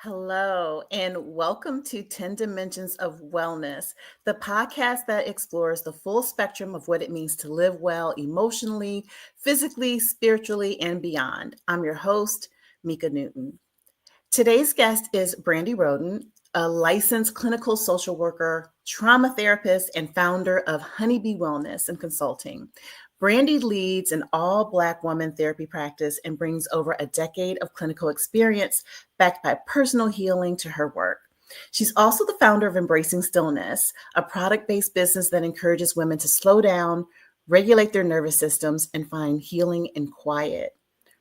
Hello, and welcome to 10 Dimensions of Wellness, the podcast that explores the full spectrum of what it means to live well emotionally, physically, spiritually, and beyond. I'm your host, Mika Newton. Today's guest is Brandi Rhoden, a licensed clinical social worker, trauma therapist, and founder of Honeybee Wellness and Consulting. Brandi leads an all Black woman therapy practice and brings over a decade of clinical experience backed by personal healing to her work. She's also the founder of Embracing Stillness, a product based business that encourages women to slow down, regulate their nervous systems, and find healing in quiet.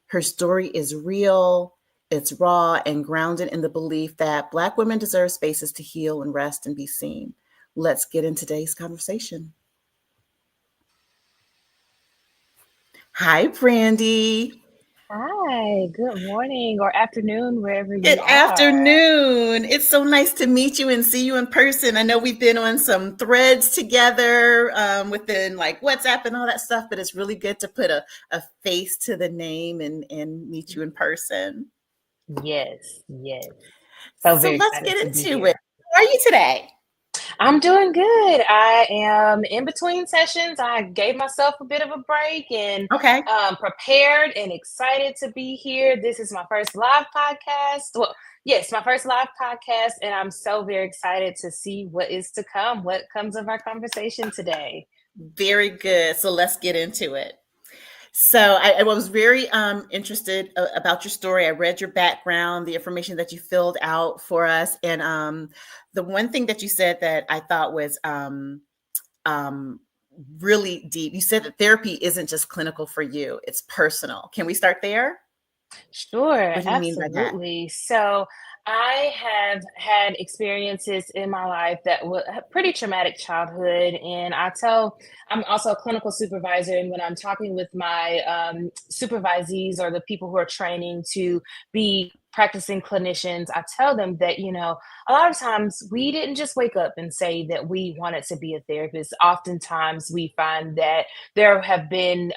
Her story is real, it's raw, and grounded in the belief that Black women deserve spaces to heal and rest and be seen. Let's get into today's conversation. Hi, Brandi. Hi, good morning or afternoon, wherever Good you are. afternoon. It's so nice to meet you and see you in person. I know we've been on some threads together within like WhatsApp and all that stuff, but it's really good to put a face to the name and meet you in person. Yes. So So very let's excited get to be into it. here. How are you today? I'm doing good. I am in between sessions. I gave myself a bit of a break and Okay. prepared and excited to be here. This is my first live podcast. Well, yes, my first live podcast, and I'm so very excited to see what is to come, what comes of our conversation today. Very good. So let's get into it. So I was very interested about your story. I read your background, the information that you filled out for us, and the one thing that you said that I thought was um, really deep. You said that therapy isn't just clinical for you; it's personal. Can we start there? Sure, What do you mean by that? absolutely. So I have had experiences in my life that were a pretty traumatic childhood. And I'm also a clinical supervisor. And when I'm talking with my supervisees or the people who are training to be practicing clinicians, I tell them that, a lot of times we didn't just wake up and say that we wanted to be a therapist. Oftentimes we find that there have been,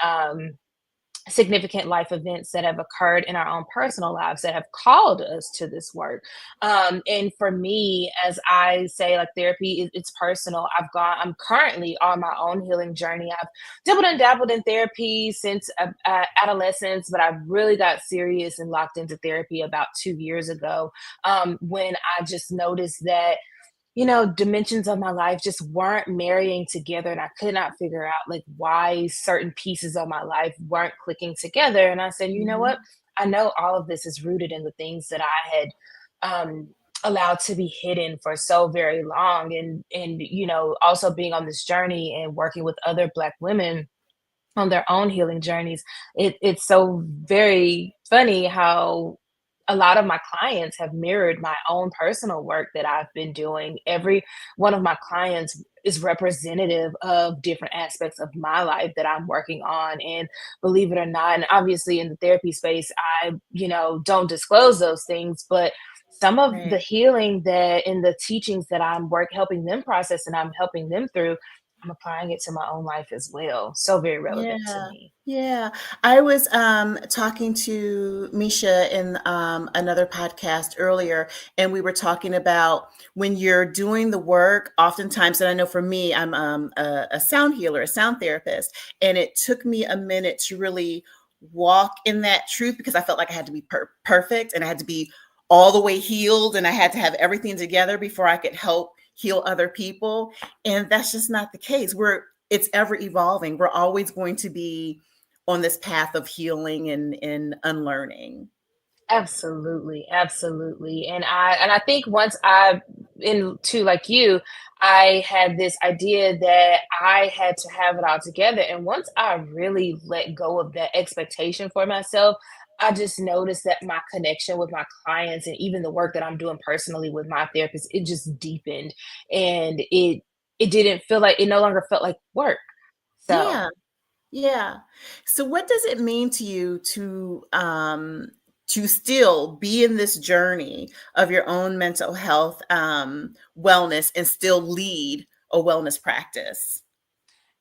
significant life events that have occurred in our own personal lives that have called us to this work. And for me, as I say, like therapy, it's personal. I'm currently on my own healing journey. I've dabbled and dabbled in therapy since adolescence, but I really got serious and locked into therapy about 2 years ago, when I just noticed that dimensions of my life just weren't marrying together, and I could not figure out like why certain pieces of my life weren't clicking together. And I said, you know Mhm. what? I know all of this is rooted in the things that I had um allowed to be hidden for so very long. And also being on this journey and working with other Black women on their own healing journeys, it's so very funny how a lot of my clients have mirrored my own personal work that I've been doing. Every one of my clients is representative of different aspects of my life that I'm working on. And believe it or not, and obviously in the therapy space, I, don't disclose those things, but some of Right. the healing that in the teachings that I'm helping them process and I'm helping them through, I'm applying it to my own life as well. So very relevant to Yeah. me. Yeah. I was talking to Misha in another podcast earlier, and we were talking about when you're doing the work, oftentimes, and I know for me, I'm a sound healer, a sound therapist, and it took me a minute to really walk in that truth because I felt like I had to be perfect and I had to be all the way healed and I had to have everything together before I could help heal other people. And that's just not the case. It's ever evolving. We're always going to be on this path of healing and unlearning. Absolutely. And I think once I into like you, I had this idea that I had to have it all together. And once I really let go of that expectation for myself, I just noticed that my connection with my clients and even the work that I'm doing personally with my therapist, it just deepened. And it didn't feel like it no longer felt like work. So Yeah. Yeah. So what does it mean to you to still be in this journey of your own mental health wellness and still lead a wellness practice?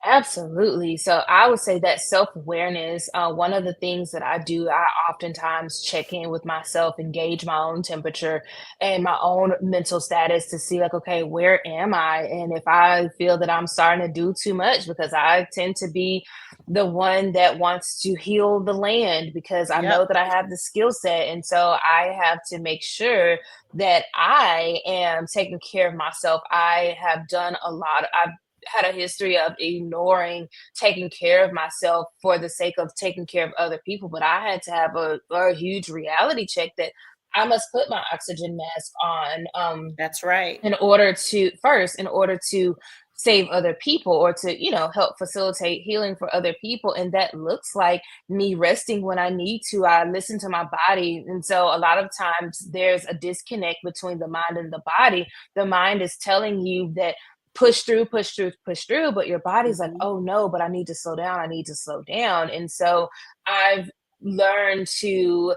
Absolutely. So I would say that self-awareness, one of the things that I do, I oftentimes check in with myself, engage my own temperature and my own mental status to see like, okay, where am I? And if I feel that I'm starting to do too much, because I tend to be the one that wants to heal the land because I know Yep. that I have the skill set. And so I have to make sure that I am taking care of myself. I have done a lot. I've had a history of ignoring taking care of myself for the sake of taking care of other people. But I had to have a huge reality check that I must put my oxygen mask on, That's right. in order to save other people or to, help facilitate healing for other people. And that looks like me resting when I need to. I listen to my body. And so a lot of times there's a disconnect between the mind and the body. The mind is telling you that push through, push through, push through, but your body's like, Mhm. oh no, but I need to slow down. I need to slow down. And so I've learned to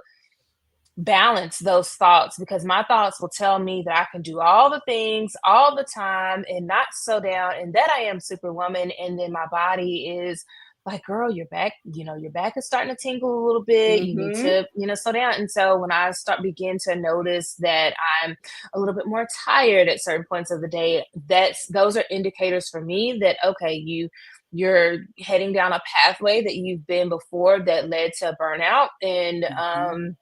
balance those thoughts, because my thoughts will tell me that I can do all the things all the time and not slow down and that I am superwoman. And then my body is like, girl, your back is starting to tingle a little bit. You need Mhm. to, slow down. And so when I begin to notice that I'm a little bit more tired at certain points of the day, those are indicators for me that okay, you're heading down a pathway that you've been before that led to burnout. And Mhm.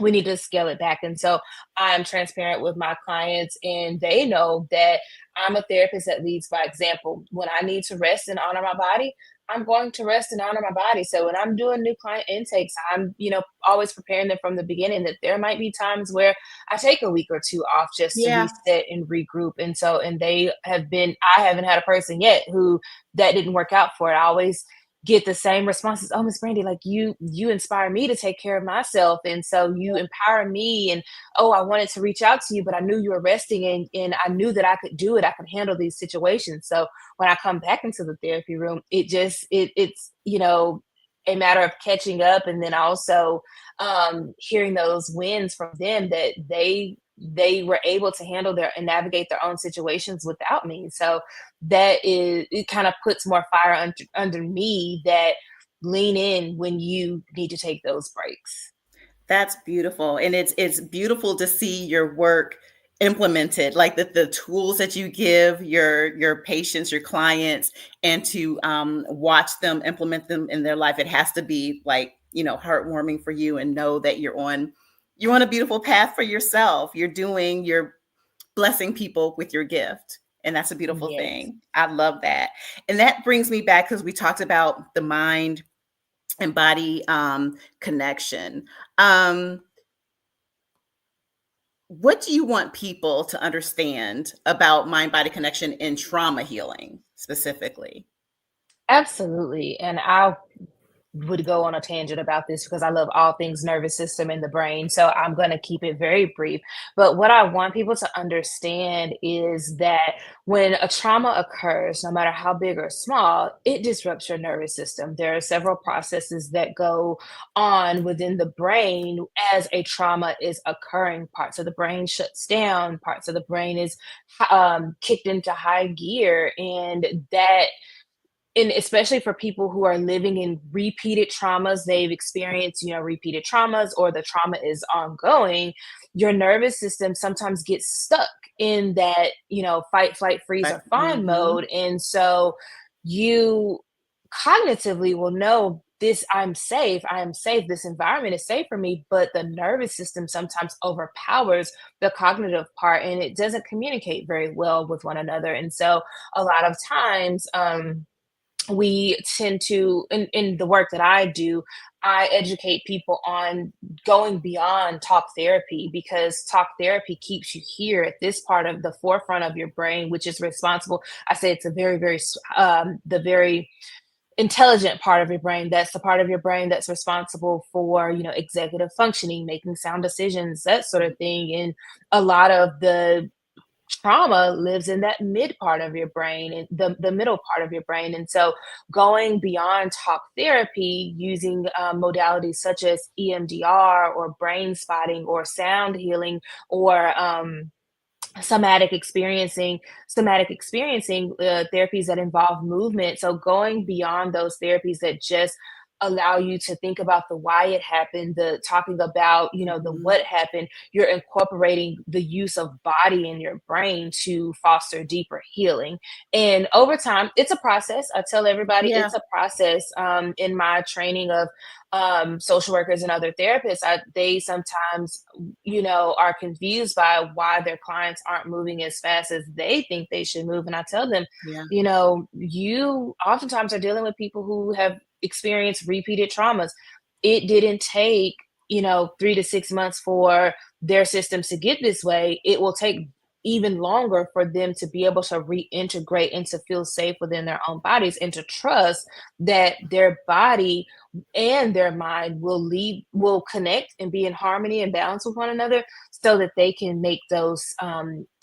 we need to scale it back. And so I'm transparent with my clients, and they know that I'm a therapist that leads by example. When I need to rest and honor my body, I'm going to rest and honor my body. So when I'm doing new client intakes, I'm, always preparing them from the beginning that there might be times where I take a week or two off just to Yeah. reset and regroup. And so, and I haven't had a person yet who that didn't work out for it. I always get the same responses. Oh, Miss Brandy, like you inspire me to take care of myself. And so you empower me. And oh, I wanted to reach out to you, but I knew you were resting and I knew that I could do it. I could handle these situations. So when I come back into the therapy room, it's a matter of catching up, and then also hearing those wins from them that they were able to handle their and navigate their own situations without me. So it kind of puts more fire under me that lean in when you need to take those breaks. That's beautiful, and it's beautiful to see your work implemented, like the tools that you give your patients, your clients, and to watch them implement them in their life. It has to be like, heartwarming for you, and know that you're on a beautiful path for yourself. You're blessing people with your gift, and that's a beautiful Yes. thing. I love that. And that brings me back, because we talked about the mind and body connection. Um, what do you want people to understand about mind body connection in trauma healing specifically? Absolutely. And I would go on a tangent about this because I love all things nervous system and the brain. So I'm going to keep it very brief. But what I want people to understand is that when a trauma occurs, no matter how big or small, it disrupts your nervous system. There are several processes that go on within the brain as a trauma is occurring. Parts of the brain shuts down, parts of the brain is kicked into high gear. And especially for people who are living in repeated traumas, they've experienced, repeated traumas, or the trauma is ongoing, your nervous system sometimes gets stuck in that, fight, flight, freeze, Like, or fawn mode. And so you cognitively will know this, I am safe, this environment is safe for me, but the nervous system sometimes overpowers the cognitive part and it doesn't communicate very well with one another. And so a lot of times, we tend to in the work that I do, I educate people on going beyond talk therapy, because talk therapy keeps you here at this part of the forefront of your brain, which is responsible. I say it's a the very intelligent part of your brain. That's the part of your brain that's responsible for, executive functioning, making sound decisions, that sort of thing. And a lot of the trauma lives in that mid part of your brain and the middle part of your brain. And so going beyond talk therapy using modalities such as EMDR or brain spotting or sound healing or somatic experiencing therapies that involve movement. So going beyond those therapies that just allow you to think about the why it happened, the talking about, the Mhm. what happened, you're incorporating the use of body in your brain to foster deeper healing. And over time, it's a process. I tell everybody Yeah. it's a process. In my training of social workers and other therapists, they sometimes, are confused by why their clients aren't moving as fast as they think they should move. And I tell them, Yeah. you oftentimes are dealing with people who have experienced repeated traumas. It didn't take, 3 to 6 months for their systems to get this way. It will take even longer for them to be able to reintegrate and to feel safe within their own bodies and to trust that their body and their mind will connect and be in harmony and balance with one another so that they can make those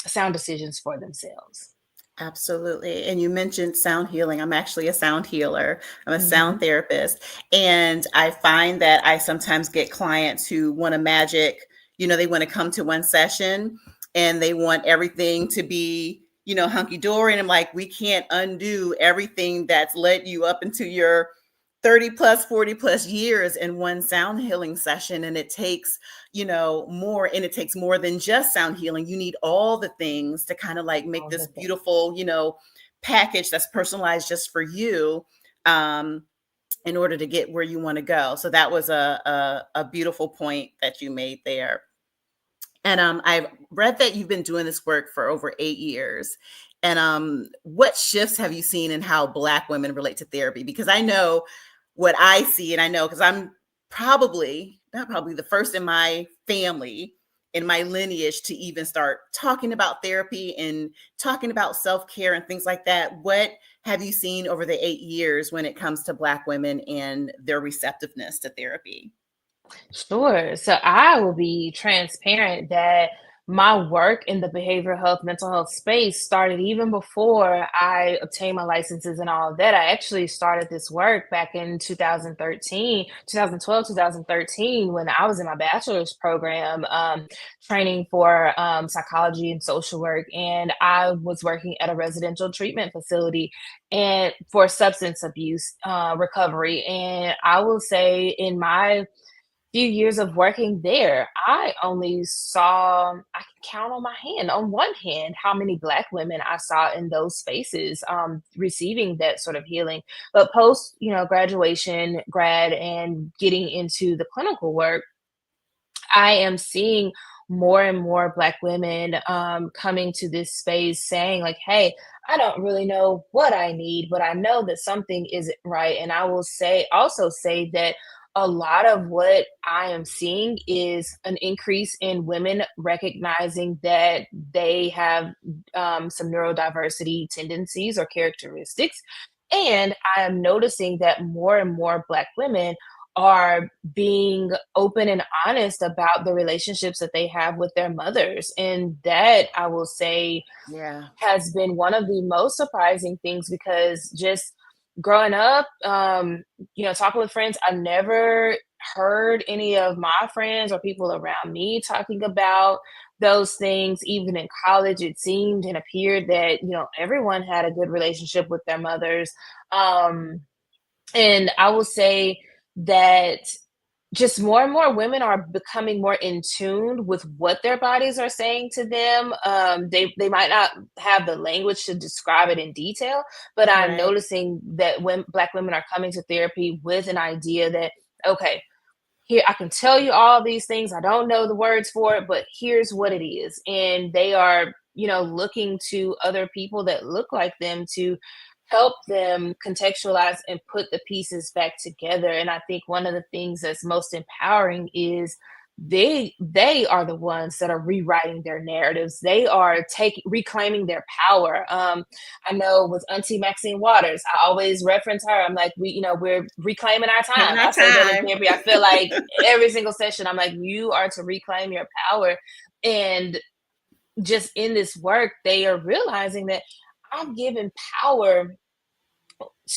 sound decisions for themselves. Absolutely. And you mentioned sound healing. I'm actually a sound healer. I'm a sound Hmm. therapist. And I find that I sometimes get clients who want a magic, they want to come to one session and they want everything to be, hunky dory. And I'm like, we can't undo everything that's led you up into your 30 plus, 40 plus years in one sound healing session. And it takes, more, and it takes more than just sound healing. You need all the things to kind of like make All this the things. beautiful, package that's personalized just for you. Um, in order to get where you want to go. So that was a beautiful point that you made there. And I've read that you've been doing this work for over 8 years. And what shifts have you seen in how Black women relate to therapy? Because I know what I see, and I know because I'm probably not probably the first in my family, in my lineage, to even start talking about therapy and talking about self care and things like that. What have you seen over the 8 years when it comes to Black women and their receptiveness to therapy? Sure. So I will be transparent that my work in the behavioral health, mental health space started even before I obtained my licenses and all of that. I actually started this work back in 2013, 2012, 2013, when I was in my bachelor's program, training for psychology and social work. And I was working at a residential treatment facility and for substance abuse recovery. And I will say in my few years of working there, I only saw, I can count on my hand, on one hand, how many Black women I saw in those spaces receiving that sort of healing. But post, graduation, grad, and getting into the clinical work, I am seeing more and more Black women coming to this space saying, like, hey, I don't really know what I need, but I know that something isn't right. And I will also say that a lot of what I am seeing is an increase in women recognizing that they have some neurodiversity tendencies or characteristics. And I am noticing that more and more Black women are being open and honest about the relationships that they have with their mothers. And that, I will say, Yeah. has been one of the most surprising things because just growing up, talking with friends, I never heard any of my friends or people around me talking about those things. Even in college, it seemed and appeared that, everyone had a good relationship with their mothers. Um, and I will say that just more and more women are becoming more in tune with what their bodies are saying to them. They might not have the language to describe it in detail, but I'm Right. noticing that when Black women are coming to therapy with an idea that, okay, here I can tell you all these things. I don't know the words for it, but here's what it is. And they are, looking to other people that look like them to help them contextualize and put the pieces back together. And I think one of the things that's most empowering is they are the ones that are rewriting their narratives. They are taking reclaiming their power. I know with Auntie Maxine Waters, I always reference her. I'm like, we're reclaiming our Having time. our I say that in time. therapy. I feel like every single session, I'm like, you are to reclaim your power. And just in this work, they are realizing that I've given power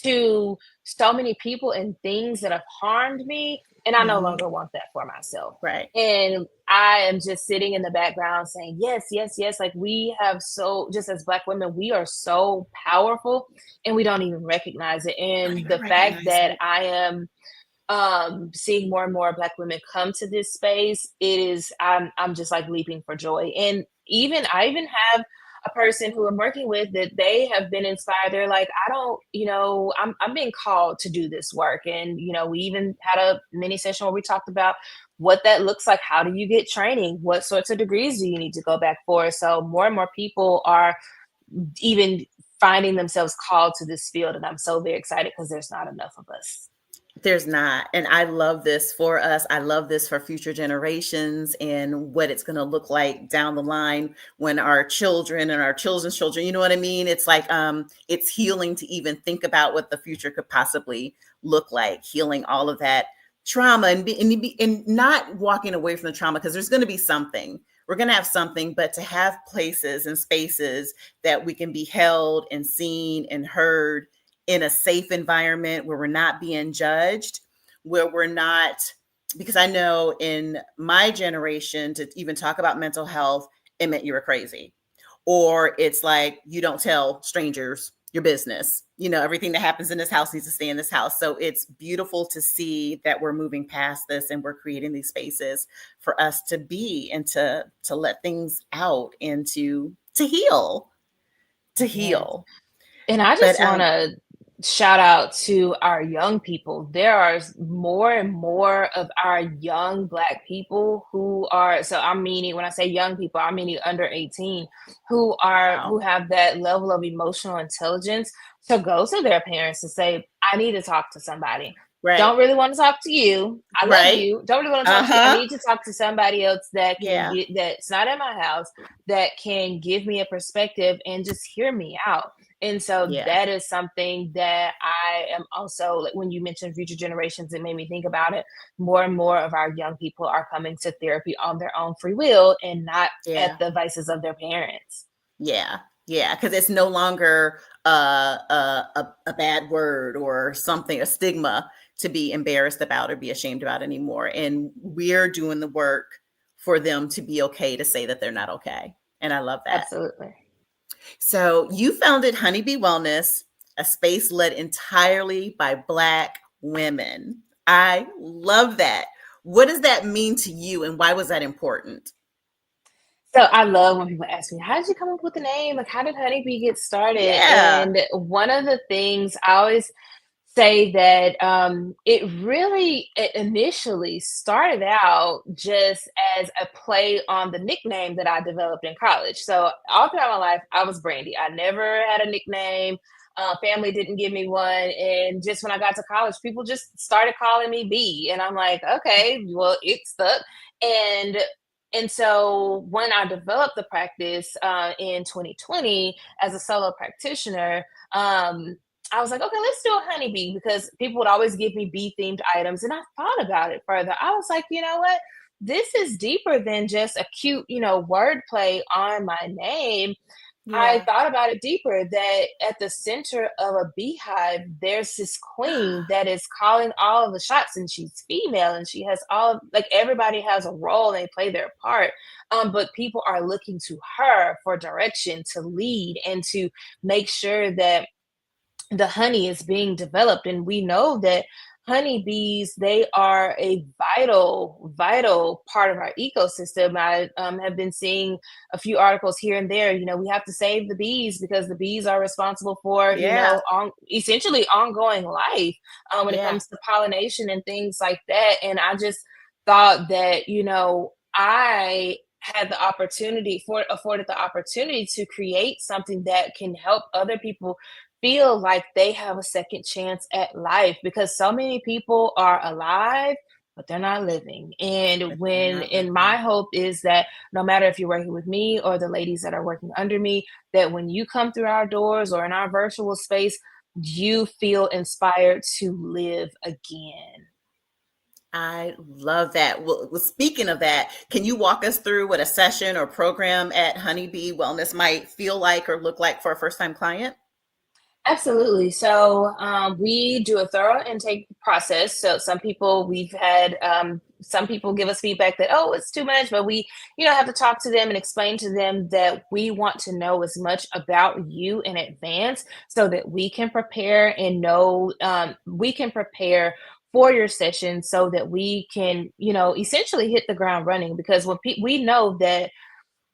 to so many people and things that have harmed me, and I no Mhm. longer want that for myself. Right. And I am just sitting in the background saying, yes, yes, yes. Like we have so, just as Black women, we are so powerful and we don't even recognize it. Don't And even the fact recognize that it. I am seeing more and more Black women come to this space, it is, I'm just like leaping for joy. And even I even have a person who I'm working with that they have been inspired. They're like, I don't, I'm being called to do this work. And we even had a mini session where we talked about what that looks like. How do you get training? What sorts of degrees do you need to go back for? So more and more people are even finding themselves called to this field, and I'm so very excited because there's not enough of us. There's not. And I love this for us. I love this for future generations and what it's going to look like down the line when our children and our children's children, you know what I mean? It's like it's healing to even think about what the future could possibly look like, healing all of that trauma and not walking away from the trauma, because there's going to be something. We're going to have something, but to have places and spaces that we can be held and seen and heard in a safe environment where we're not being judged, where we're not, because I know in my generation to even talk about mental health, it meant you were crazy. Or it's like, you don't tell strangers your business. Everything that happens in this house needs to stay in this house. So it's beautiful to see that we're moving past this and we're creating these spaces for us to be and to let things out and to heal, to Yes. heal. And I But just want to shout out to our young people. There are more and more of our young Black people who are, so I'm meaning, when I say young people, I'm meaning under 18, who wow. have that level of emotional intelligence to go to their parents and say, I need to talk to somebody. Right. Don't really want to talk to you. I love Right. you. Don't really want to talk to you. I Uh-huh. need to talk to somebody else that can Yeah. get, that's not in my house, that can give me a perspective and just hear me out. And so Yeah. that is something that I am also, like when you mentioned future generations, it made me think about it. More and more of our young people are coming to therapy on their own free will and not at Yeah. the vices of their parents. Yeah. Yeah. Because it's no longer a bad word or something, a stigma to be embarrassed about or be ashamed about anymore. And we're doing the work for them to be okay to say that they're not okay. And I love that. Absolutely. So you founded Honeybee Wellness, a space led entirely by Black women. I love that. What does that mean to you and why was that important? So I love when people ask me, how did you come up with the name? Like, how did Honeybee get started? Yeah. And one of the things I always say that it initially started out just as a play on the nickname that I developed in college. So all throughout my life, I was Brandi. I never had a nickname. Family didn't give me one, and just when I got to college, people just started calling me B, and I'm like, okay, well, it stuck. And and so when I developed the practice in 2020 as a solo practitioner, I was like, okay, let's do a honeybee, because people would always give me bee themed items. And I thought about it further. I was like, you know what? This is deeper than just a cute, wordplay on my name. I Yeah. thought about it deeper, that at the center of a beehive, there's this queen that is calling all of the shots, and she's female, and she has like everybody has a role and they play their part. But people are looking to her for direction, to lead, and to make sure that the honey is being developed. And we know that honeybees, they are a vital part of our ecosystem. I have been seeing a few articles here and there. We have to save the bees because the bees are responsible for, Yeah. essentially ongoing life when it Yeah. comes to pollination and things like that. And I just thought that, I had the opportunity for afforded the opportunity to create something that can help other people feel like they have a second chance at life, because so many people are alive but they're not living. And But they're when not and my living. hope is that no matter if you're working with me or the ladies that are working under me, that when you come through our doors or in our virtual space, you feel inspired to live again. I love that. Well, speaking of that, can you walk us through what a session or program at Honeybee Wellness might feel like or look like for a first time client? Absolutely. So we do a thorough intake process. So some people we've had some people give us feedback that, oh, it's too much, but we, have to talk to them and explain to them that we want to know as much about you in advance so that we can prepare and know we can prepare for your session so that we can, essentially hit the ground running. Because we know that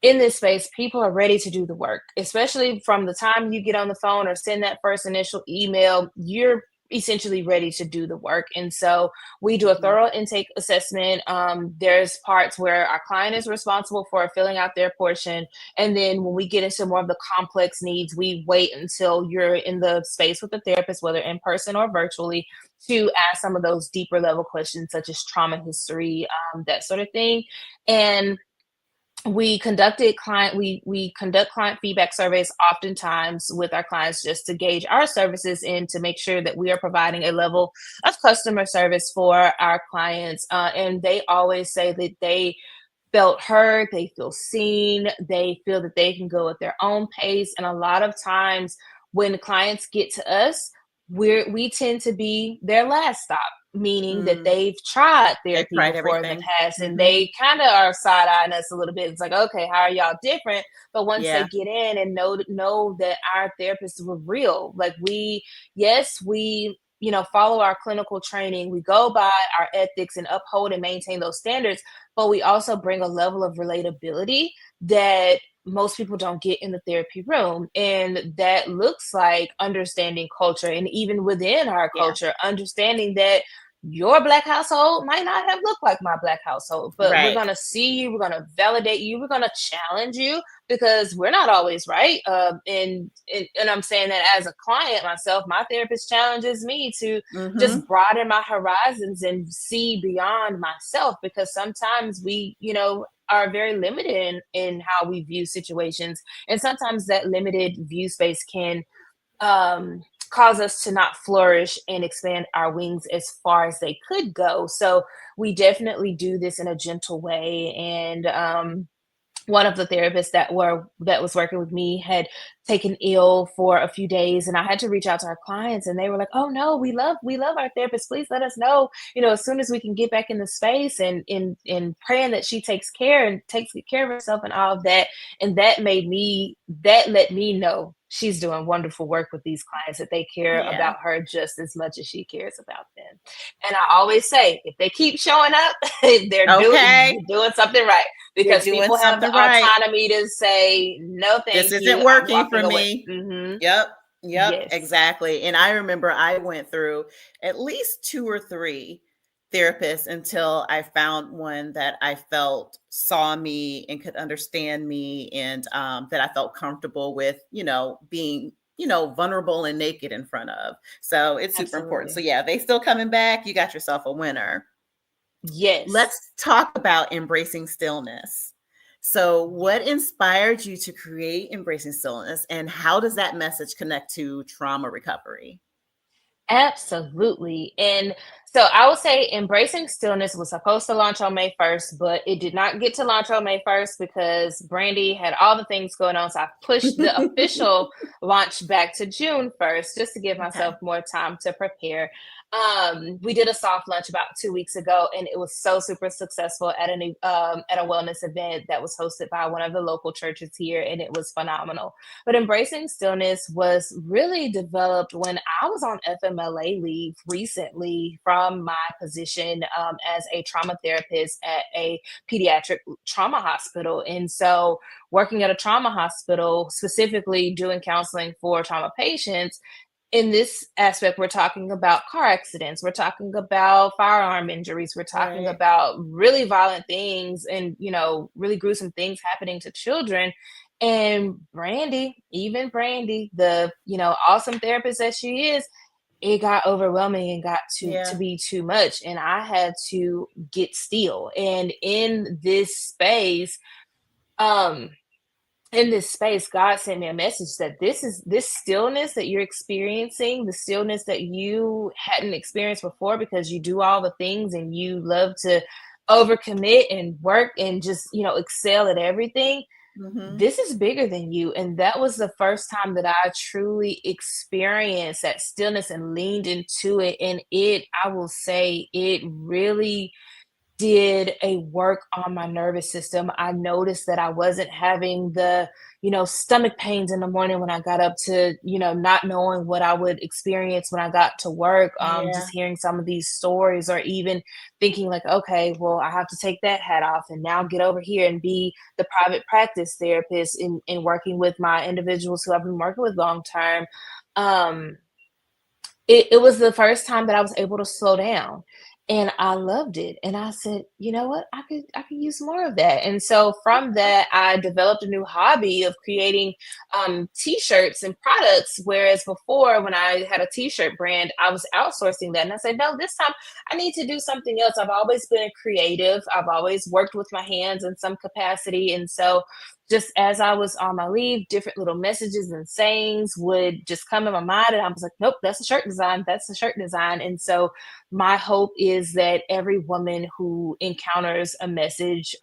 in this space, people are ready to do the work, especially from the time you get on the phone or send that first initial email, you're essentially ready to do the work. And so we do a Mhm. thorough intake assessment. There's parts where our client is responsible for filling out their portion. And then when we get into more of the complex needs, we wait until you're in the space with the therapist, whether in person or virtually, to ask some of those deeper level questions, such as trauma history, that sort of thing. And we conduct client feedback surveys oftentimes with our clients just to gauge our services and to make sure that we are providing a level of customer service for our clients, and they always say that they felt heard, they feel seen, they feel that they can go at their own pace. And a lot of times when clients get to us, we tend to be their last stop, meaning that Mm. they've tried They've therapy tried before in the everything. past and Hmm. they kind of are side-eyeing us a little bit. It's like, okay, how are y'all different? But once they Yeah. get in and know that our therapists were real, like we follow our clinical training, we go by our ethics and uphold and maintain those standards, but we also bring a level of relatability that most people don't get in the therapy room. And that looks like understanding culture. And even within our Yeah. culture, understanding that your Black household might not have looked like my Black household, but we're Right. going to see you, we're going to validate you, we're going to challenge you because we're not always right. And I'm saying that as a client myself, my therapist challenges me to just Hmm. broaden my horizons and see beyond myself, because sometimes we, are very limited in how we view situations. And sometimes that limited view space can um, cause us to not flourish and expand our wings as far as they could go. So we definitely do this in a gentle way. And one of the therapists that was working with me had taken ill for a few days, and I had to reach out to our clients, and they were like, oh no, we love our therapist, please let us know, as soon as we can get back in the space, and in praying that she takes good care of herself and all of that. And that let me know she's doing wonderful work with these clients, that they care Yeah. about her just as much as she cares about them. And I always say, if they keep showing up, Okay. you're doing something right, You're because doing people have the something right. autonomy to say, no, This thank isn't you, I'm working for walking away. me. Yep. Yep, Yes, exactly. And I remember I went through at least two or three therapists until I found one that I felt saw me and could understand me, and that I felt comfortable with, being, vulnerable and naked in front of. So it's super important. So absolutely. yeah, they still coming back. You got yourself a winner. Yes. Let's talk about embracing stillness. So, what inspired you to create Embracing Stillness, and how does that message connect to trauma recovery? Absolutely. And so I would say Embracing Stillness was supposed to launch on May 1st, but it did not get to launch on May 1st because Brandi had all the things going on. So I pushed the official launch back to June 1st just to give myself Okay. more time to prepare. We did a soft launch about 2 weeks ago, and it was so super successful at a wellness event that was hosted by one of the local churches here, and it was phenomenal. But Embracing Stillness was really developed when I was on FMLA leave recently from my position as a trauma therapist at a pediatric trauma hospital. And so, working at a trauma hospital, specifically doing counseling for trauma patients, in this aspect, we're talking about car accidents, we're talking about firearm injuries, we're talking Right. about really violent things and, really gruesome things happening to children. And even Brandi, the, awesome therapist that she is, it got overwhelming and got to Yeah. be too much. And I had to get still. And um, in this space, God sent me a message that this stillness that you're experiencing, the stillness that you hadn't experienced before because you do all the things and you love to overcommit and work and just, excel at everything. Mhm. this is bigger than you. And that was the first time that I truly experienced that stillness and leaned into it. And I will say, it really did a work on my nervous system. I noticed that I wasn't having the, stomach pains in the morning when I got up to, not knowing what I would experience when I got to work. Just Yeah. hearing some of these stories, or even thinking like, okay, well, I have to take that hat off and now get over here and be the private practice therapist in working with my individuals who I've been working with long term. Um, it was the first time that I was able to slow down, and I loved it, and I said, "You know what? I could use more of that." And so from that, I developed a new hobby of creating, T-shirts and products, whereas before when I had a T-shirt brand, I was outsourcing that, and I said, "No, this time I need to do something else." I've always been a creative. I've always worked with my hands in some capacity, and so just as I was on my leave, different little messages and sayings would just come in my mind. And I was like, nope, that's a shirt design. That's a shirt design. And so my hope is that every woman who encounters a message,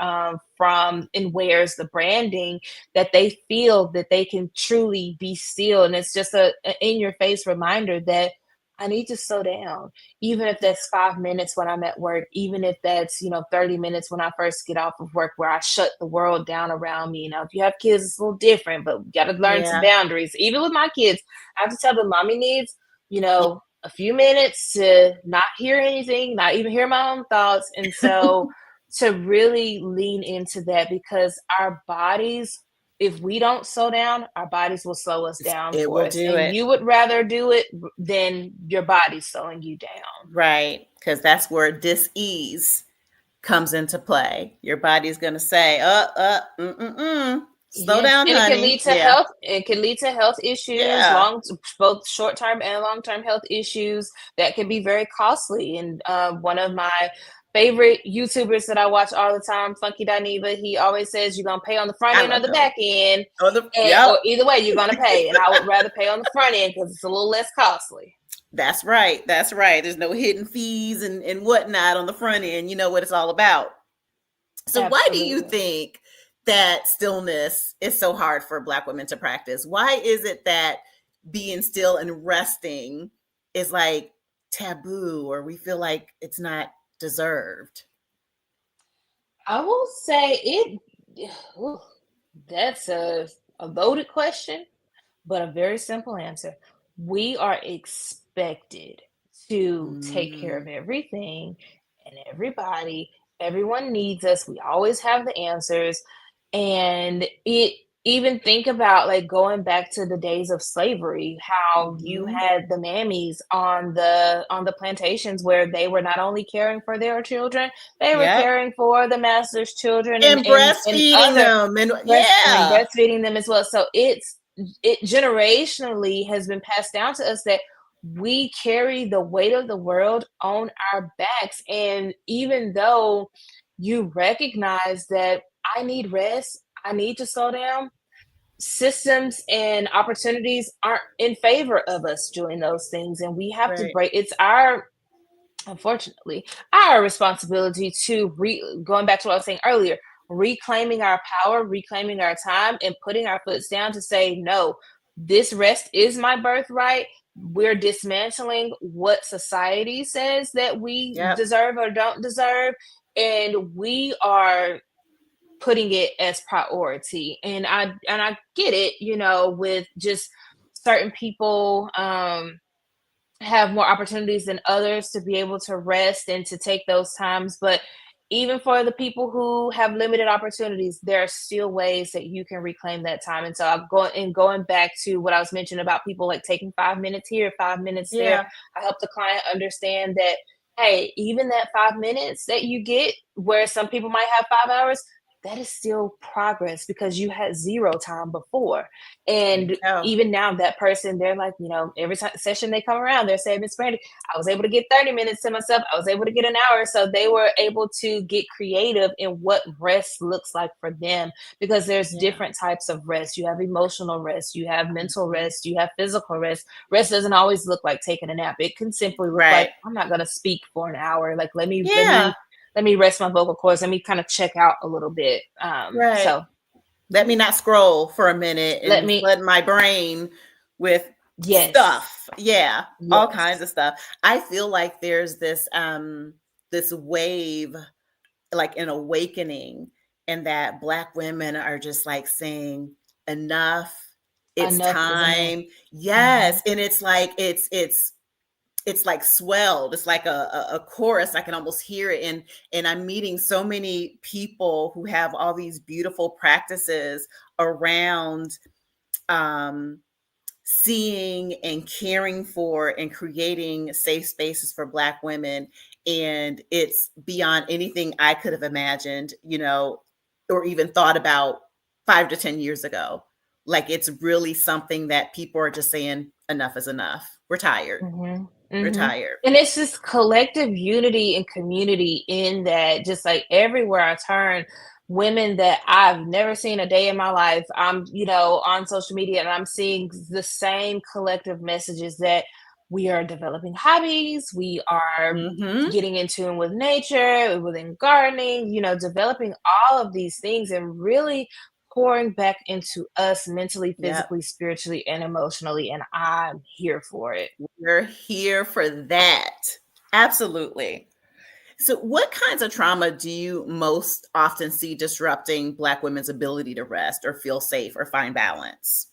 from and wears the branding, that they feel that they can truly be still. And it's just a in your face reminder that I need to slow down, even if that's 5 minutes when I'm at work, even if that's, 30 minutes when I first get off of work, where I shut the world down around me. If you have kids, it's a little different, but we got to learn some Yeah. boundaries. Even with my kids, I have to tell them mommy needs, a few minutes to not hear anything, not even hear my own thoughts. And so to really lean into that, because our bodies, if we don't slow down, our bodies will slow us down It for will us. do And it. you would rather do it than your body slowing you down. Right. Because that's where dis-ease comes into play. Your body's going to say, slow Yeah, down, and it can honey. lead to Yeah. health. It can lead to health issues, Yeah. both short-term and long-term health issues that can be very costly. And one of my favorite YouTubers that I watch all the time, Funky Dineva, he always says you're gonna pay on the front I end or love the him. back end, Oh, yep. or either way you're gonna pay. And I would rather pay on the front end because it's a little less costly. That's right. That's right. There's no hidden fees and whatnot on the front end. You know what it's all about. So, why do you Absolutely. think that stillness is so hard for Black women to practice? Why is it that being still and resting is like taboo, or we feel like it's not deserved? I will say it. Ooh, that's a loaded question, but a very simple answer. We are expected to take care of Mm, everything and everybody. Everyone needs us. We always have the answers. And even think about like going back to the days of slavery, how you mhm. had the mammies on the plantations, where they were not only caring for their children, they were Yep. caring for the master's children, and And breastfeeding other them. And yeah. breastfeeding them as well. So it generationally has been passed down to us that we carry the weight of the world on our backs. And even though you recognize that I need rest, I need to slow down, systems and opportunities aren't in favor of us doing those things. And we have to Right. break, it's our, unfortunately, our responsibility to going back to what I was saying earlier, reclaiming our power, reclaiming our time, and putting our foots down to say, no, this rest is my birthright. We're dismantling what society says that we Yep. deserve or don't deserve, and we are putting it as priority. And I get it, with just certain people, have more opportunities than others to be able to rest and to take those times. But even for the people who have limited opportunities, there are still ways that you can reclaim that time. And so going back to what I was mentioning about people like taking 5 minutes here, 5 minutes there, Yeah. I help the client understand that, hey, even that 5 minutes that you get, where some people might have 5 hours, that is still progress because you had zero time before. There you And go. even now, that person, they're like, every time session they come around, they're saying, Miss Brandi, I was able to get 30 minutes to myself. I was able to get an hour. So they were able to get creative in what rest looks like for them, because there's Yeah. different types of rest. You have emotional rest, you have mental Mhm. rest, you have physical rest. Rest doesn't always look like taking a nap. It can simply look like, Right. I'm not going to speak for an hour. Like, let me Yeah. rest my vocal cords. Let me kind of check out a little bit. Right. So Let me not scroll for a minute Let and me flood my brain with yes. stuff. Yeah, all kinds Yes. of stuff. I feel like there's this wave, like an awakening, and that Black women are just like saying enough, it's Enough is enough. time. Mhm. Yes, and it's like it's like swelled. It's like a chorus. I can almost hear it. And I'm meeting so many people who have all these beautiful practices around um, seeing and caring for and creating safe spaces for Black women. And it's beyond anything I could have imagined, or even thought about 5 to 10 years ago. Like, it's really something that people are just saying, enough is enough. We're tired. Mhm, We're mhm. tired. And it's this collective unity and community in that, just like everywhere I turn, women that I've never seen a day in my life, I'm, on social media and I'm seeing the same collective messages that we are developing hobbies, we are Mm-hmm. getting in tune with nature, within gardening, developing all of these things and really pouring back into us mentally, Yep. physically, spiritually, and emotionally. And I'm here for it. We're here for that. Absolutely. So, what kinds of trauma do you most often see disrupting Black women's ability to rest or feel safe or find balance?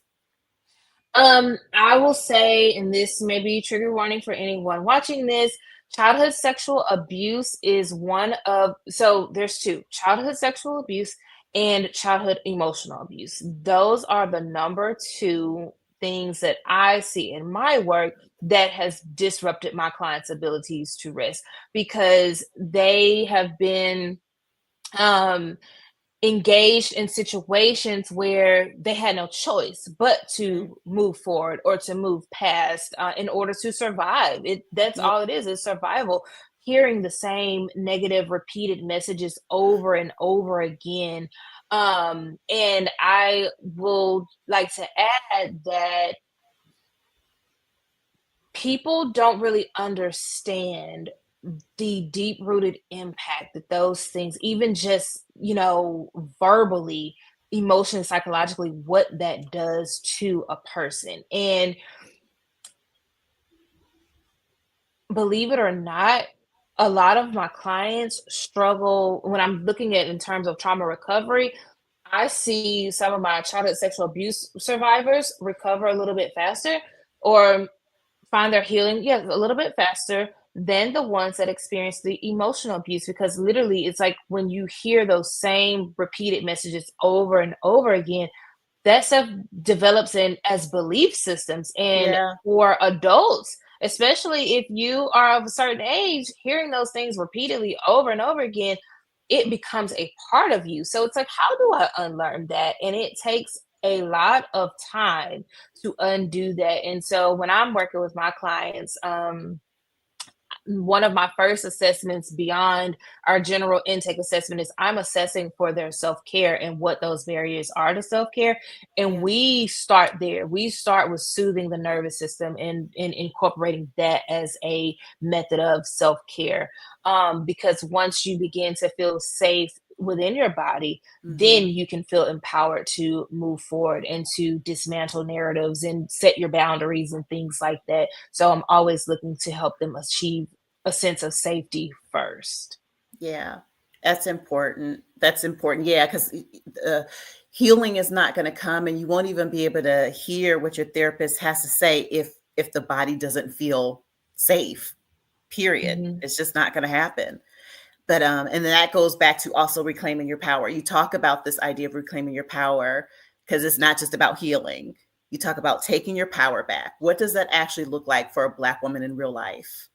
I will say, and this may be trigger warning for anyone watching this, childhood sexual abuse is one of, so there's two, childhood sexual abuse and childhood emotional abuse. Those are the number two things that I see in my work that has disrupted my clients' abilities to rest because they have been um engaged in situations where they had no choice but Mhm. to move forward or to move past in order to survive. That's Yeah. all it is survival. Hearing the same negative repeated messages over and over again. And I will like to add that people don't really understand the deep rooted impact that those things, even just, verbally, emotionally, psychologically, what that does to a person. And believe it or not, a lot of my clients struggle when I'm looking at in terms of trauma recovery. I see some of my childhood sexual abuse survivors recover a little bit faster or find their healing, yeah, a little bit faster than the ones that experience the emotional abuse because literally it's like when you hear those same repeated messages over and over again, that stuff develops in as belief systems. And Yeah. for adults, especially if you are of a certain age, hearing those things repeatedly over and over again, it becomes a part of you. So it's like, how do I unlearn that? And it takes a lot of time to undo that. And so when I'm working with my clients, one of my first assessments beyond our general intake assessment is I'm assessing for their self-care and what those barriers are to self-care. And Yeah. we start there. We start with soothing the nervous system and incorporating that as a method of self-care. Because once you begin to feel safe within your body, Hmm. then you can feel empowered to move forward and to dismantle narratives and set your boundaries and things like that. So I'm always looking to help them achieve a sense of safety first. Yeah. That's important. That's important. Yeah, because healing is not going to come, and you won't even be able to hear what your therapist has to say if the body doesn't feel safe. Period. Mhm. It's just not going to happen. But and then that goes back to also reclaiming your power. You talk about this idea of reclaiming your power because it's not just about healing. You talk about taking your power back. What does that actually look like for a Black woman in real life?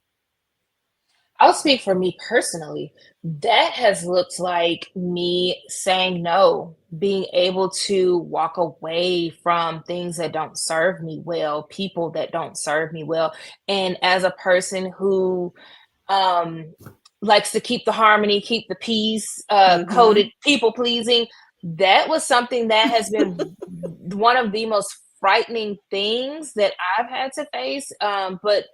I'll speak for me personally. That has looked like me saying no, being able to walk away from things that don't serve me well, people that don't serve me well. And as a person who um likes to keep the harmony, keep the peace, coded Hmm. people pleasing, that was something that has been one of the most frightening things that I've had to face. But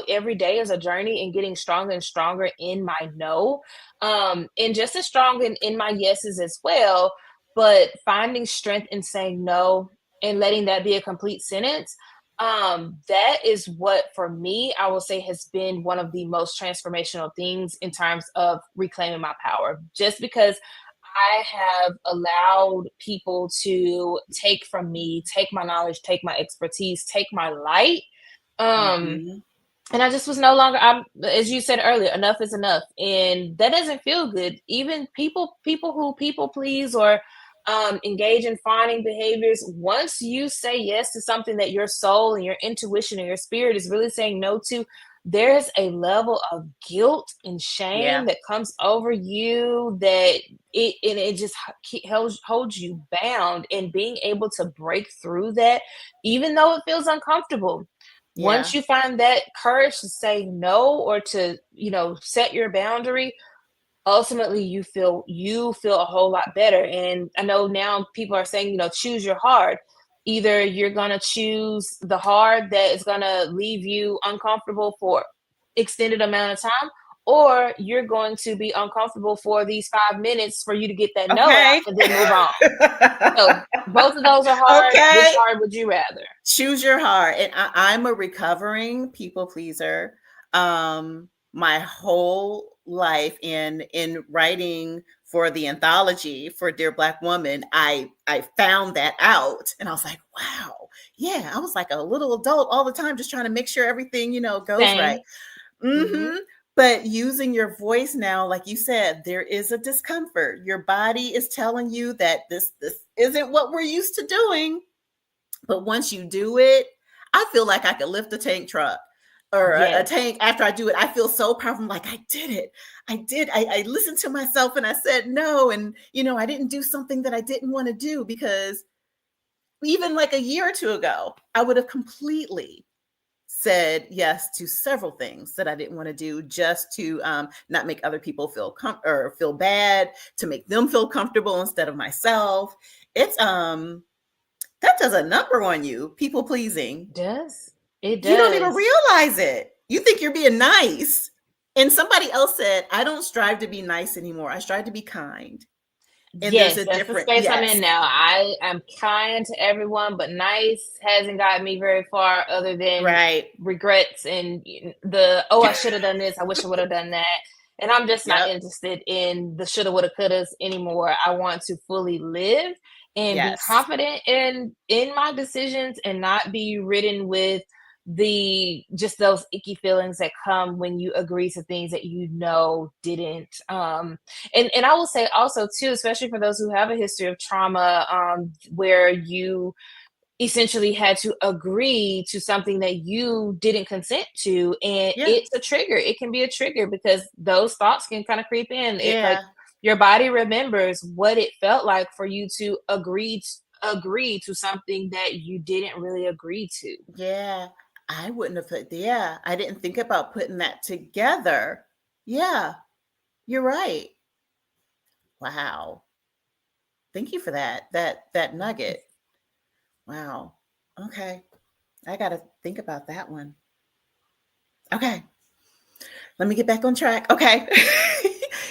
every day is a journey and getting stronger and stronger in my no, and just as strong in my yeses as well. but finding strength in saying no and letting that be a complete sentence, that is what, for me, I will say has been one of the most transformational things in terms of reclaiming my power. Just because I have allowed people to take from me, take my knowledge, take my expertise, take my light. Um, Mhm. and I just was no longer, I'm, as you said earlier, enough is enough. And that doesn't feel good. Even people who people please or engage in fawning behaviors, once you say yes to something that your soul and your intuition and your spirit is really saying no to, there's a level of guilt and shame Yeah. that comes over you that it just holds you bound. And being able to break through that, even though it feels uncomfortable, once Yeah. you find that courage to say no or to, set your boundary, ultimately you feel a whole lot better. And I know now people are saying, choose your hard. Either you're going to choose the hard that is going to leave you uncomfortable for extended amount of time, or you're going to be uncomfortable for these 5 minutes for you to get that no out Okay. and then move on. So both of those are hard. Which Okay. hard would you rather? Choose your heart. And I'm a recovering people pleaser. My whole life in writing for the anthology for Dear Black Woman, I found that out, and I was like, wow, yeah, I was like a little adult all the time, just trying to make sure everything goes right. Same. Hmm. Mm-hmm. But using your voice now, like you said, there is a discomfort. Your body is telling you that this isn't what we're used to doing. But once you do it, I feel like I could lift a tank truck or a Yes. tank after I do it. I feel so powerful. I'm like, I did it. I did. I listened to myself and I said no. And, I didn't do something that I didn't want to do, because even like a year or two ago, I would have completely said yes to several things that I didn't want to do, just to not make other people or feel bad, to make them feel comfortable instead of myself. It's that does a number on you, people pleasing. Does. It You don't even does. realize it. You think you're being nice. And somebody else said, I don't strive to be nice anymore. I strive to be kind. And there's Yes, a that's the different, space I'm in yes, now. I am kind to everyone, but nice hasn't gotten me very far other than right. regrets and oh, I should have done this. I wish I would have done that. And I'm just not Yep. interested in the shoulda, woulda, couldas anymore. I want to fully live and be Yes. confident in my decisions and not be ridden with the just those icky feelings that come when you agree to things that didn't and I will say also too, especially for those who have a history of trauma, where you essentially had to agree to something that you didn't consent to, and Yeah. it's a trigger. It can be a trigger because those thoughts can kind of creep in. It like Yeah. your body remembers what it felt like for you to agree to something that you didn't really agree to. Yeah. I wouldn't have put, yeah. I didn't think about putting that together. Yeah. You're right. Wow. Thank you for that nugget. Wow. Okay. I got to think about that one. Okay. Let me get back on track. Okay.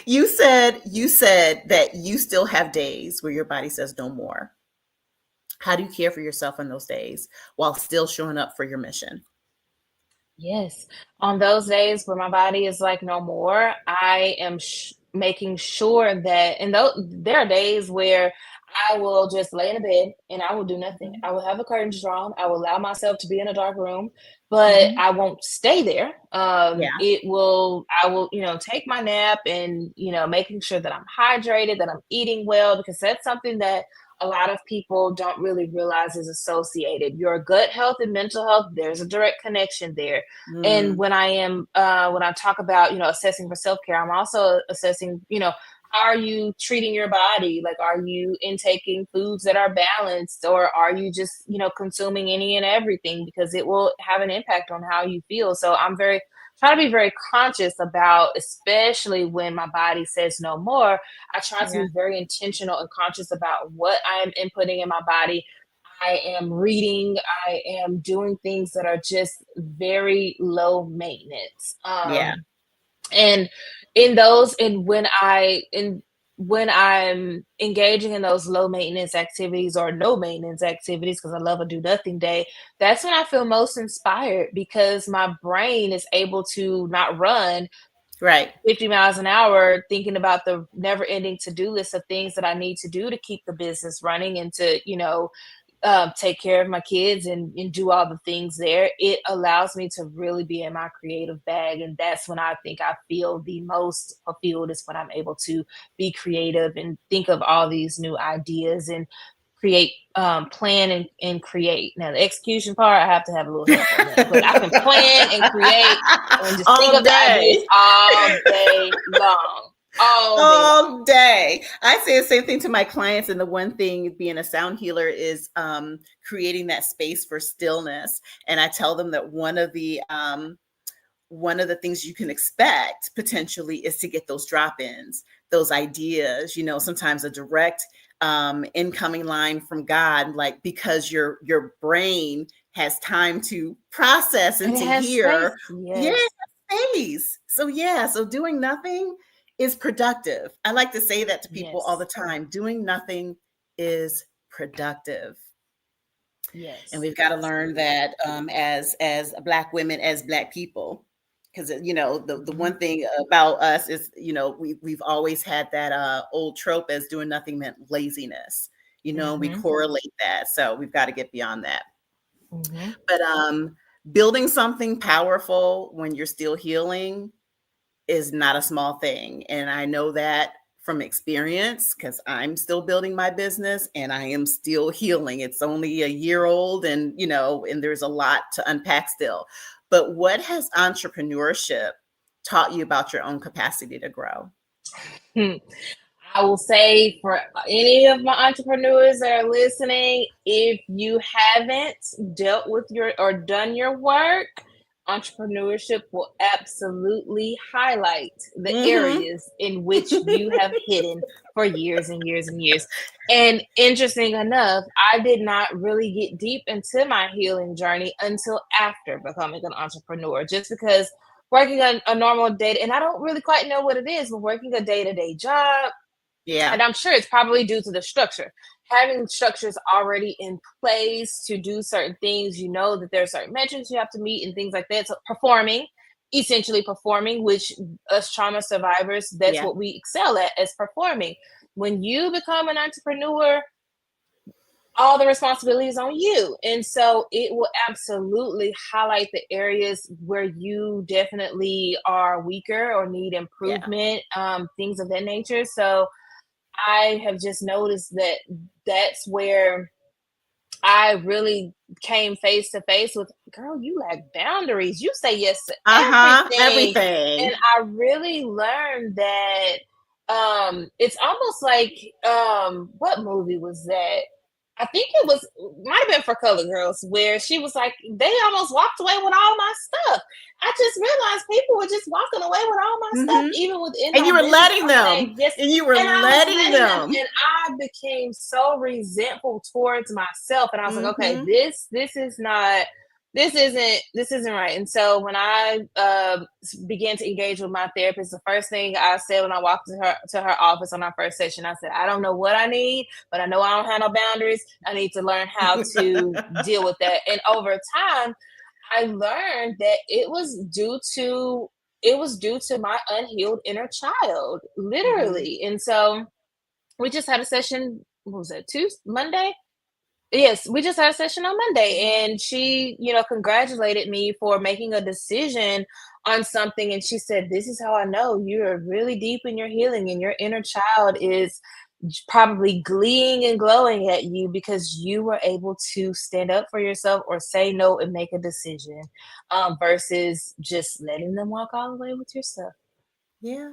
You said that you still have days where your body says no more. How do you care for yourself in those days while still showing up for your mission? Yes. On those days where my body is like, no more, I am making sure that, and there are days where I will just lay in a bed and I will do nothing. Mhm. I will have the curtains drawn. I will allow myself to be in a dark room, but Mhm. I won't stay there. Yeah. I will, take my nap and, making sure that I'm hydrated, that I'm eating well, because that's something that a lot of people don't really realize is associated. Your gut health and mental health, there's a direct connection there. And Mm. when I talk about, assessing for self-care, I'm also assessing, how are you treating your body? Like, are you intaking foods that are balanced, or are you just, consuming any and everything? Because it will have an impact on how you feel. So I'm very try to be very conscious about, especially when my body says no more. I try to Yeah. be very intentional and conscious about what I am inputting in my body. I am reading, I am doing things that are just very low maintenance. Yeah. And in those, and when I, in when I'm engaging in those low maintenance activities or no maintenance activities, because I love a do nothing day, that's when I feel most inspired because my brain is able to not run Right. 50 miles an hour thinking about the never ending to do list of things that I need to do to keep the business running and to, take care of my kids and do all the things there. It allows me to really be in my creative bag. And that's when I think I feel the most fulfilled, is when I'm able to be creative and think of all these new ideas and create, plan and create. Now, the execution part, I have to have a little help on that, but I can plan and create and just think All of the ideas day. all day long. All day long. All day. I say the same thing to my clients. And the one thing being a sound healer is creating that space for stillness. And I tell them that one of the things you can expect potentially is to get those drop-ins, those ideas, sometimes a direct incoming line from God, like because your brain has time to process And and it to has space. hear. Yeah, Yes. space. So yeah, so doing nothing is productive. I like to say that to people all the Yes. time. Doing nothing is productive. And Yes. we've got to learn Absolutely. that as Black women, as Black people, because the Mhm. one thing about us is we've always had that old trope as doing nothing meant laziness. We Mhm. correlate that, so we've got to get beyond that. Mhm. But building something powerful when you're still healing is not a small thing. And I know that from experience because I'm still building my business and I am still healing. It's only a year old and there's a lot to unpack still. But what has entrepreneurship taught you about your own capacity to grow? Hmm. I will say for any of my entrepreneurs that are listening, if you haven't dealt with your or done your work, entrepreneurship will absolutely highlight the Mm-hmm. areas in which you have hidden for years and years and years. And interesting enough, I did not really get deep into my healing journey until after becoming an entrepreneur, just because working a normal day, and I don't really quite know what it is, but working a day-to-day job, Yeah. and I'm sure it's probably due to the structure. Having structures already in place to do certain things, you know that there are certain metrics you have to meet and things like that. So performing, essentially performing, which us trauma survivors, that's Yeah. what we excel at, as performing. When you become an entrepreneur, all the responsibility is on you. And so it will absolutely highlight the areas where you definitely are weaker or need Yeah. improvement, things of that nature. So I have just noticed that that's where I really came face to face with, girl, you lack boundaries. You say yes to Uh-huh. everything. And Everything. I really learned that it's almost like what movie was that? I think it was, might have been for Color Girls, where she was like, they almost walked away with all my stuff. I just realized people were just walking away with all my stuff, Mm-hmm. even within And my you were business. letting I'm saying them. yes, And you were and I was letting letting them, them. and I became so resentful towards myself. And I was like, okay, Mm-hmm. this is not. This isn't right. And so when I began to engage with my therapist, the first thing I said when I walked to her office on our first session, I said, I don't know what I need, but I know I don't have no boundaries. I need to learn how to deal with that. And over time, I learned that it was due to my unhealed inner child, Mm-hmm. literally. And so we just had a session. What was that? Tuesday, Monday? Yes, we just had a session on Monday, and she, congratulated me for making a decision on something. And she said, this is how I know you're really deep in your healing, and your inner child is probably gleeing and glowing at you because you were able to stand up for yourself or say no and make a decision, versus just letting them walk all the way with your stuff. Yeah.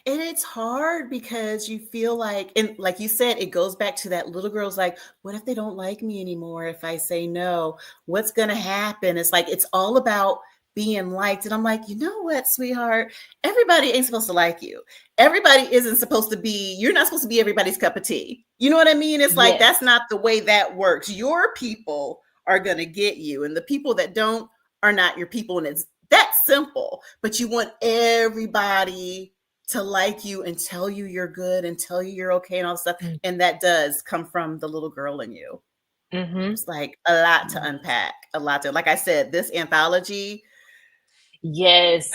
And it's hard because you feel like, and like you said, it goes back to that little girl's like, what if they don't like me anymore if I say no? What's going to happen? It's like, it's all about being liked. And I'm like, you know what, sweetheart? Everybody ain't supposed to like you. Everybody isn't supposed to be, you're not supposed to be everybody's cup of tea. You know what I mean? It's like, that's Yes. not the way that works. Your people are going to get you, and the people that don't are not your people. And it's that simple, but you want everybody to like you and tell you you're good and tell you you're okay and all this stuff. Mm. And that does come from the little girl in you. Mm-hmm. It's like a lot to unpack, a lot to, like I said, this anthology. Yes,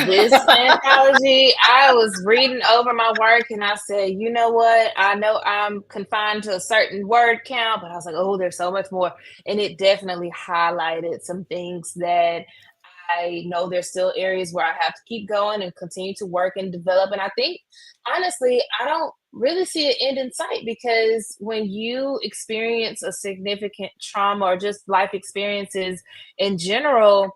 this anthology, I was reading over my work and I said, you know what? I know I'm confined to a certain word count, but I was like, oh, there's so much more. And it definitely highlighted some things that I know there's still areas where I have to keep going and continue to work and develop. And I think, honestly, I don't really see an end in sight, because when you experience a significant trauma or just life experiences in general,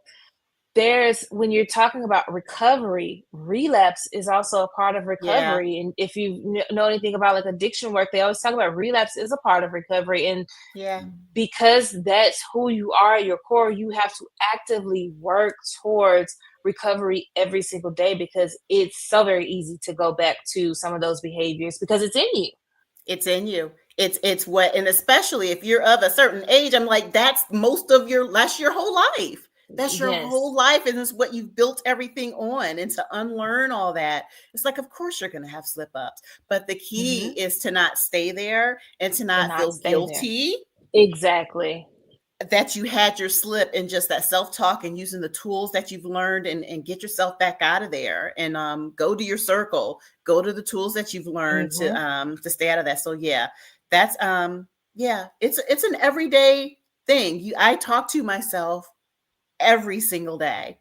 there's when you're talking about recovery, relapse is also a part of Yeah, recovery. And if you know anything about like addiction work, they always talk about relapse is a part of recovery. And yeah. because that's who you are at your core, you have to actively work towards recovery every single day, because it's so very easy to go back to some of those behaviors because it's in you. It's in you. It's what, and especially if you're of a certain age, I'm like, that's most of your, that's your whole life. That's your whole Yes. life, and it's what you've built everything on. And to unlearn all that, it's like, of course you're going to have slip ups, but the key Mm-hmm. is to not stay there and to And not not feel stay there. guilty Exactly. that you had your slip, and just that self-talk and using the tools that you've learned, and get yourself back out of there, and go to your circle, go to the tools that you've learned Mm-hmm. to stay out of that. So yeah, that's yeah, it's an everyday thing. I talk to myself every single day.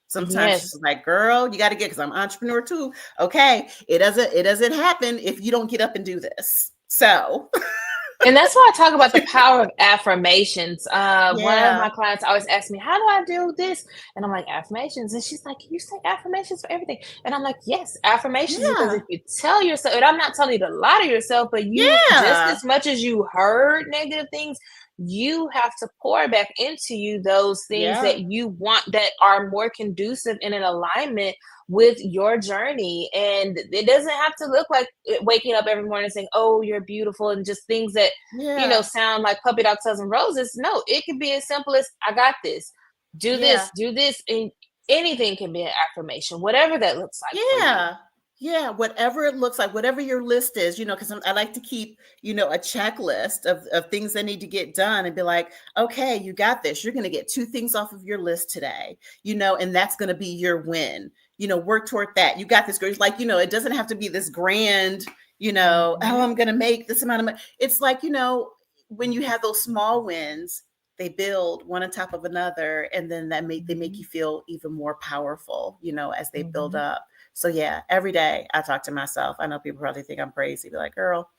Sometimes Yes. she's like, girl, you got to get, because I'm an entrepreneur too. Okay, it doesn't happen if you don't get up and do this. So And that's why I talk about the power of affirmations. One of yeah, my clients always asks me, how do I do this? And I'm like, affirmations. And she's like, can you say affirmations for everything? And I'm like, yes, affirmations, because if yeah, you tell yourself, and I'm not telling you to lie to yourself, but you, just yeah, as much as you heard negative things, you have to pour back into you those things yeah, that you want, that are more conducive and in alignment with your journey. And it doesn't have to look like waking up every morning saying, oh, you're beautiful, and just things that, yeah, sound like puppy dog tails and roses. No, it could be as simple as, I got this, yeah. do this. And anything can be an affirmation, whatever that looks like for you. Yeah. Yeah, whatever it looks like, whatever your list is, because I like to keep, a checklist of things that need to get done, and be like, okay, you got this. You're going to get 2 things off of your list today, and that's going to be your win. Work toward that. You got this, girl. It's like, it doesn't have to be this grand, oh, Mm-hmm. I'm going to make this amount of money. It's like, when you have those small wins, they build one on top of another, and then they make you feel even more powerful, as they build Mm-hmm. up. So yeah, every day I talk to myself. I know people probably think I'm crazy, be like, girl.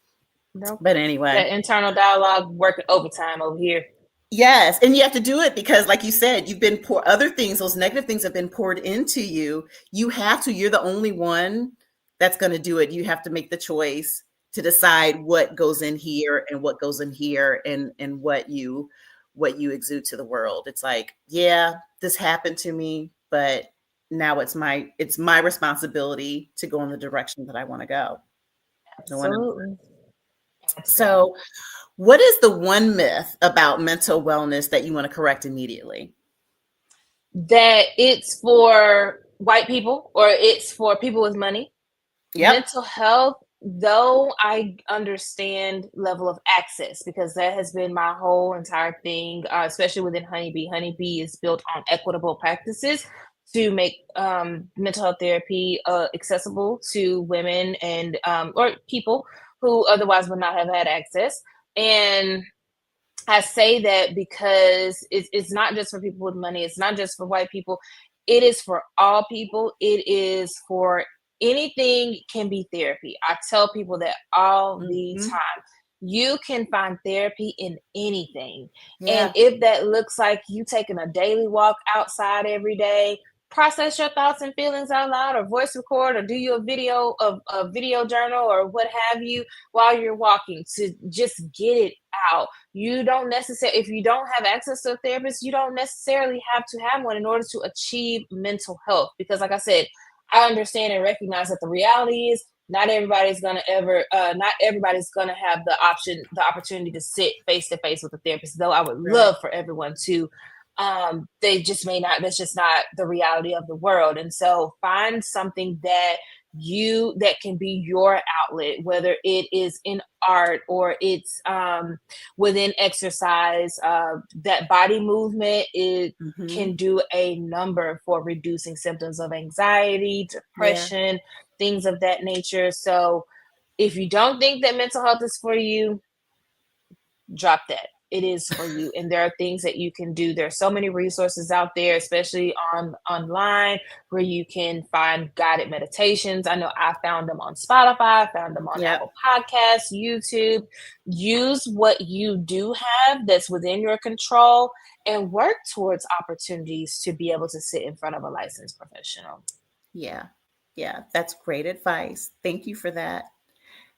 Nope. But anyway, That internal dialogue working overtime over here. yes. And you have to do it because, like you said, you've been other things, those negative things have been poured into you. You have to, you're the only one that's going to do it. You have to make the choice to decide what goes in here and what goes in here, and what you exude to the world. It's like, yeah, this happened to me, but now it's my responsibility to go in the direction that I want to go. No one else. Absolutely. Absolutely. So, what is the one myth about mental wellness that you want to correct immediately? That it's for white people or it's for people with money. Yep. Mental health, though, I understand level of access, because that has been my whole entire thing, especially within Honeybee. Honeybee is built on equitable practices to make mental health therapy accessible to women and or people who otherwise would not have had access. And I say that because it's not just for people with money. It's not just for white people. It is for all people. It is for anything can be therapy. I tell people that all the Hmm. time. You can find therapy in anything. And Yeah. if that looks like you taking a daily walk outside every day, process your thoughts and feelings out loud, or voice record, or do you a video journal, or what have you, while you're walking, to just get it out. You don't necessarily, if you don't have access to a therapist, you don't necessarily have to have one in order to achieve mental health. Because, like I said, I understand and recognize that the reality is not everybody's gonna ever, not everybody's gonna have the opportunity to sit face to face with a therapist. Though I would Right. love for everyone to. they just may not, that's just not the reality of the world. And so find something that can be your outlet, whether it is in art or it's within exercise. That body movement, it Mm-hmm. can do a number for reducing symptoms of anxiety, Yeah. depression, things of that nature. So if you don't think that mental health is for you, drop that. It is for you, and there are things that you can do. There are so many resources out there, especially online, where you can find guided meditations. I know I found them on Spotify, I found them on Yep. Apple Podcasts, YouTube. Use what you do have that's within your control, and work towards opportunities to be able to sit in front of a licensed professional. Yeah. Yeah. That's great advice. Thank you for that.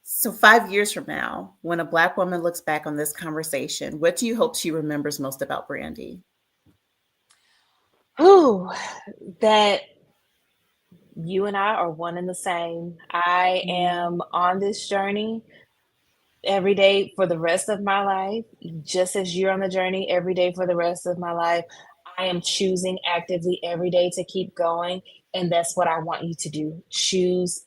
So, 5 years from now, when a Black woman looks back on this conversation, what do you hope she remembers most about Brandi? Whew, that you and I are one and the same. I Mm, am on this journey every day for the rest of my life, just as you're on the journey every day for the rest of my life. I am choosing actively every day to keep going. And that's what I want you to do. Choose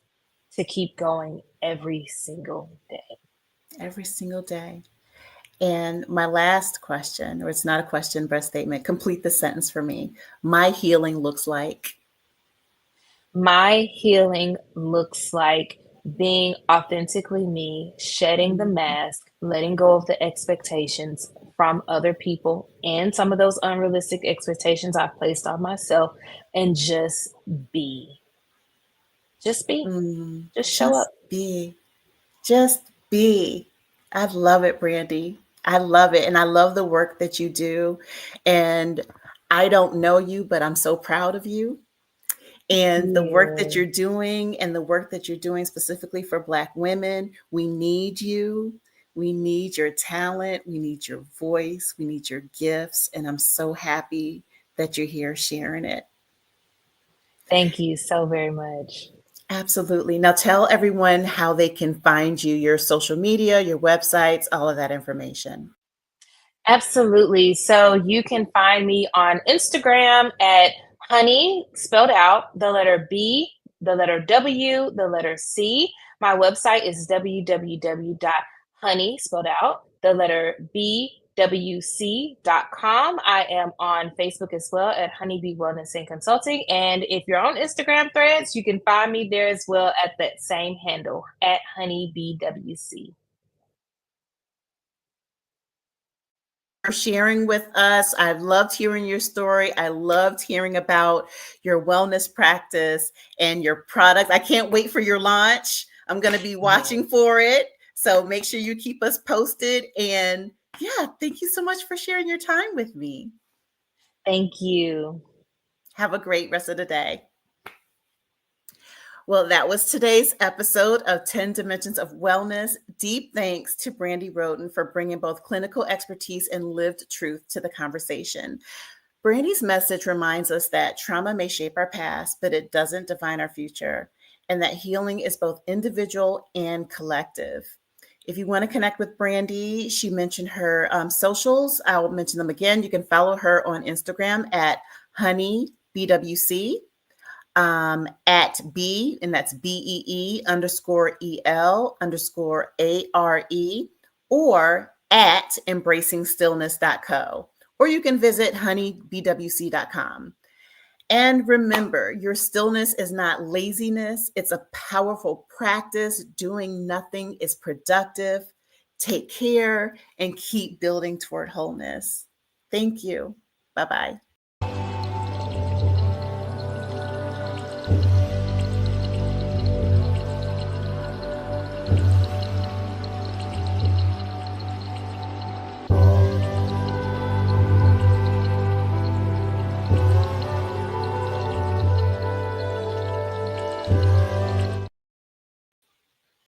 to keep going every single day. every single day. And my last question, or it's not a question, but a statement, complete the sentence for me. My healing looks like. My healing looks like being authentically me, shedding the Mm, mask, letting go of the expectations from other people and some of those unrealistic expectations I've placed on myself, and be. Just be. Just show just up. be. Just be. I love it, Brandi. I love it. And I love the work that you do. And I don't know you, but I'm so proud of you. And the work that You. you're doing, and the work that you're doing specifically for Black women, we need you. We need your talent. We need your voice. We need your gifts. And I'm so happy that you're here sharing it. Thank you so very much. Absolutely. Now tell everyone how they can find you, your social media, your websites, all of that information. Absolutely. So you can find me on Instagram at honey, spelled out, the letter B, the letter W, the letter C. My website is www.honey, spelled out, the letter BWC.com. I am on Facebook as well at Honeybee Wellness and Consulting. And if you're on Instagram threads, you can find me there as well at that same handle at HoneyBWC. For sharing with us. I loved hearing your story. I loved hearing about your wellness practice and your product. I can't wait for your launch. I'm going to be Yes. watching for it. So make sure you keep us posted. And yeah, thank you so much for sharing your time with me. Thank you. Have a great rest of the day. Well, that was today's episode of 10 Dimensions of Wellness. Deep thanks to Brandi Rhoden for bringing both clinical expertise and lived truth to the conversation. Brandi's message reminds us that trauma may shape our past, but it doesn't define our future, and that healing is both individual and collective. If you want to connect with Brandi, she mentioned her socials. I'll mention them again. You can follow her on Instagram at honeybwc, at B, and that's BEE underscore EL underscore ARE, or at embracingstillness.co. Or you can visit honeybwc.com. And remember, your stillness is not laziness, it's a powerful practice. Doing nothing is productive. Take care and keep building toward wholeness. Thank you. Bye bye.